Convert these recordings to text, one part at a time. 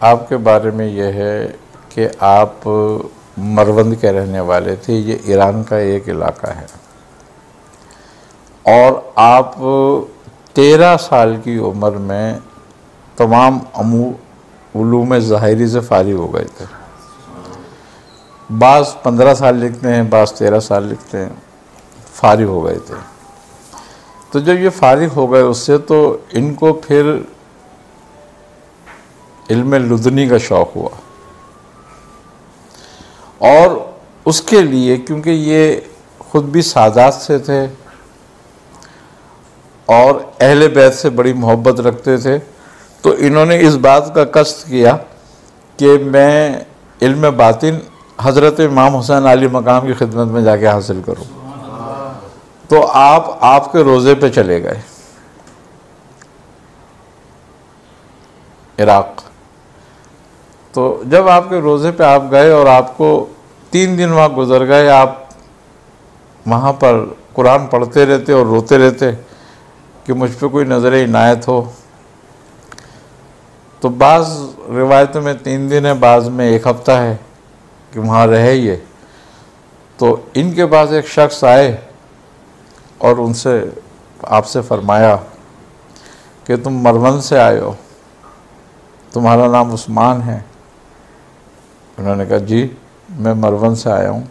आपके बारे में यह है कि आप मरवंद के रहने वाले थे। ये ईरान का एक इलाका है और आप 13 साल की उम्र में तमाम उलूम ज़ाहिरी से फारिग हो गए थे। बाज़ 15 साल लिखते हैं, बाज़ 13 साल लिखते हैं, फारिग हो गए थे। तो जब ये फारिग हो गए उससे, तो इनको फिर इल्म लुदनी का शौक़ हुआ और उसके लिए, क्योंकि ये ख़ुद भी सादात से थे और अहले बैत से बड़ी मोहब्बत रखते थे, तो इन्होंने इस बात का कष्ट किया कि मैं इल्म बातिन हज़रत इमाम हुसैन अली मकाम की खिदमत में जाके हासिल करूं। तो आपके रोज़े पे चले गए इराक़। तो जब आपके रोज़े पे आप गए और आपको 3 दिन वहाँ गुजर गए, आप वहाँ पर कुरान पढ़ते रहते और रोते रहते कि मुझ पे कोई नज़र इनायत हो। तो बाज़ रिवायतों में 3 दिन है, बाज़ में 1 हफ़्ता है कि वहाँ रहे ये। तो इनके पास एक शख्स आए और उनसे आपसे फरमाया कि तुम मरवंद से आए हो, तुम्हारा नाम उस्मान है। उन्होंने कहा जी मैं मरवंद से आया हूँ।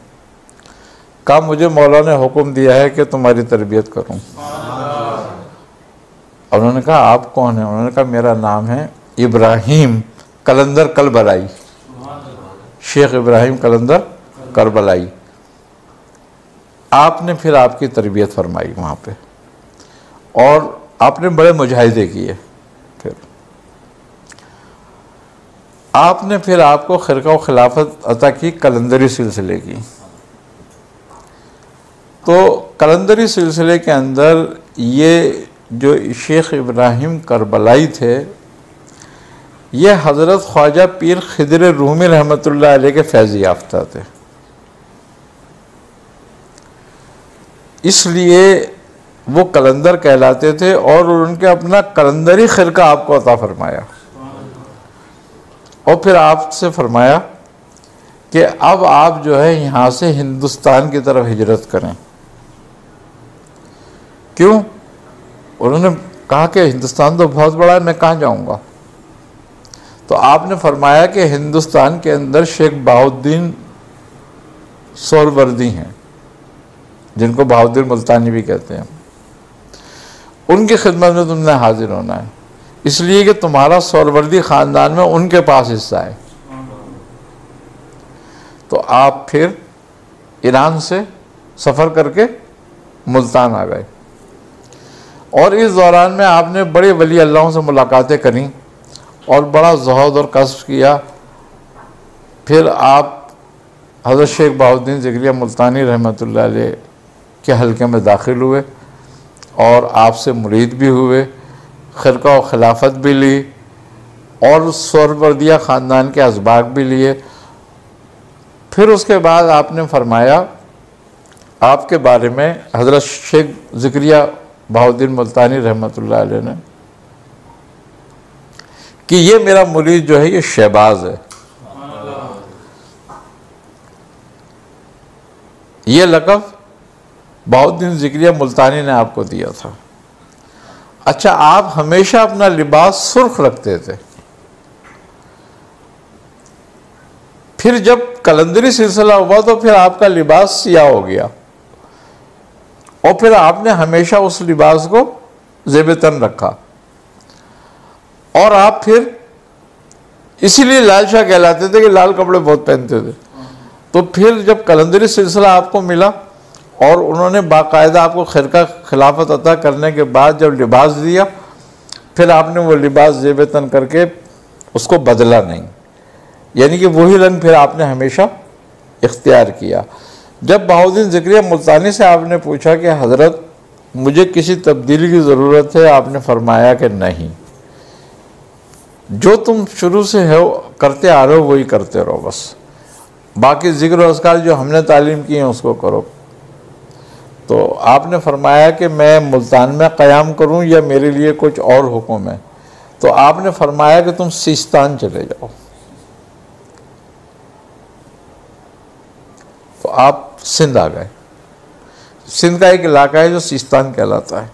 कहा मुझे मौला ने हुक्म दिया है कि तुम्हारी तरबियत करूँ। और उन्होंने कहा आप कौन हैं? उन्होंने कहा मेरा नाम है इब्राहिम कलंदर करबलाई, शेख इब्राहिम कलंदर करबलाई। आपने फिर आपकी तरबियत फरमाई वहाँ पे और आपने बड़े मुजाहिदे किए। फिर आपने फिर आपको खिरका खिलाफत अता की कलंदरी सिलसिले की। तो कलंदरी सिलसिले के अंदर ये जो शेख इब्राहिम करबलाई थे, ये हज़रत ख्वाजा पीर खिदर रूमी रहमतुल्लाह अलैह के फैज़ याफ्ता थे। इसलिए वो कलंदर कहलाते थे और उनके अपना कलंदरी खिरका आपको अता फरमाया। और फिर आपसे फरमाया कि अब आप जो है यहाँ से हिंदुस्तान की तरफ हिजरत करें। क्यों? उन्होंने कहा कि हिंदुस्तान तो बहुत बड़ा है, मैं कहाँ जाऊँगा। तो आपने फरमाया कि हिंदुस्तान के अंदर शेख बहाउद्दीन सोहरवर्दी हैं, जिनको बहाउद्दीन मुल्तानी भी कहते हैं, उनकी खिदमत में तुमने हाजिर होना है, इसलिए कि तुम्हारा सोहरवर्दी ख़ानदान में उनके पास हिस्सा है। तो आप फिर ईरान से सफ़र करके मुल्तान आ गए और इस दौरान में आपने बड़े वली अल्लाहों से मुलाकातें करी और बड़ा ज़ुहद और कष्ट किया। फिर आप हज़रत शेख बहाउद्दीन ज़िक्रिया मुल्तानी रहमतुल्लाह अलैह के हल्के में दाखिल हुए और आपसे मुरीद भी हुए, खिरका व खिलाफत भी ली और सोहरवर्दिया ख़ानदान के असबाक भी लिए। फिर उसके बाद आपने फरमाया आपके बारे में हज़रत शेख ज़िक्रिया बहाउद्दीन मुल्तानी रहमतुल्लाह अलैह ने कि ये मेरा मुरीद जो है ये शहबाज है। ये लक़ब बहाउद्दीन ज़िक्रिया मुल्तानी ने आपको दिया था। अच्छा, आप हमेशा अपना लिबास सुर्ख रखते थे। फिर जब कलंदरी सिलसिला हुआ तो फिर आपका लिबास सियाह हो गया और फिर आपने हमेशा उस लिबास को ज़ेब-ए-तन रखा और आप फिर इसीलिए लाल शाह कहलाते थे कि लाल कपड़े बहुत पहनते थे। तो फिर जब कलंदरी सिलसिला आपको मिला और उन्होंने बाकायदा आपको खिरका खिलाफत अता करने के बाद जब लिबास दिया, फिर आपने वो लिबास ज़ेब-ए-तन करके उसको बदला नहीं, यानी कि वही रंग फिर आपने हमेशा इख्तियार किया। जब बहाउद्दीन ज़िक्रिया मुल्तानी से आपने पूछा कि हज़रत मुझे किसी तब्दीली की ज़रूरत है, आपने फरमाया कि नहीं, जो तुम शुरू से हो करते आ रहे हो वही करते रहो, बस बाकी ज़िक्र और अस्कार जो हमने तालीम की है उसको करो। तो आपने फरमाया कि मैं मुल्तान में क़याम करूं या मेरे लिए कुछ और हुक्म है? तो आपने फरमाया कि तुम सिस्तान चले जाओ। तो आप सिंध आ गए। सिंध का एक इलाका है जो सिस्तान कहलाता है,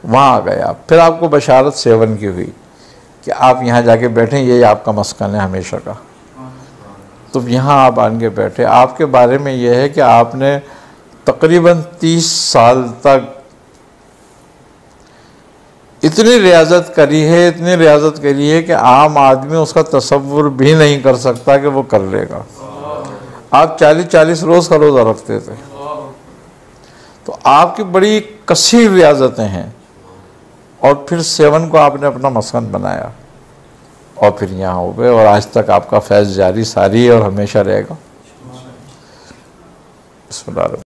वहाँ आ गए आप। फिर आपको बशारत 7 की हुई कि आप यहाँ जाके बैठें, यही आपका मस्कन है हमेशा का। तो यहाँ आप आन के बैठे। आपके बारे में यह है कि आपने तकरीबन 30 साल तक इतनी रियाजत करी है, इतनी रियाजत करी है कि आम आदमी उसका तसव्वुर भी नहीं कर सकता कि वो कर लेगा। आप 40-40 रोज़ का रोज़ा रखते थे। तो आपकी बड़ी कसीर रियाजतें हैं। और फिर 7 को आपने अपना मस्कन बनाया और फिर यहाँ हो गए, और आज तक आपका फैज़ जारी सारी है और हमेशा रहेगा। बिस्मिल्लाह।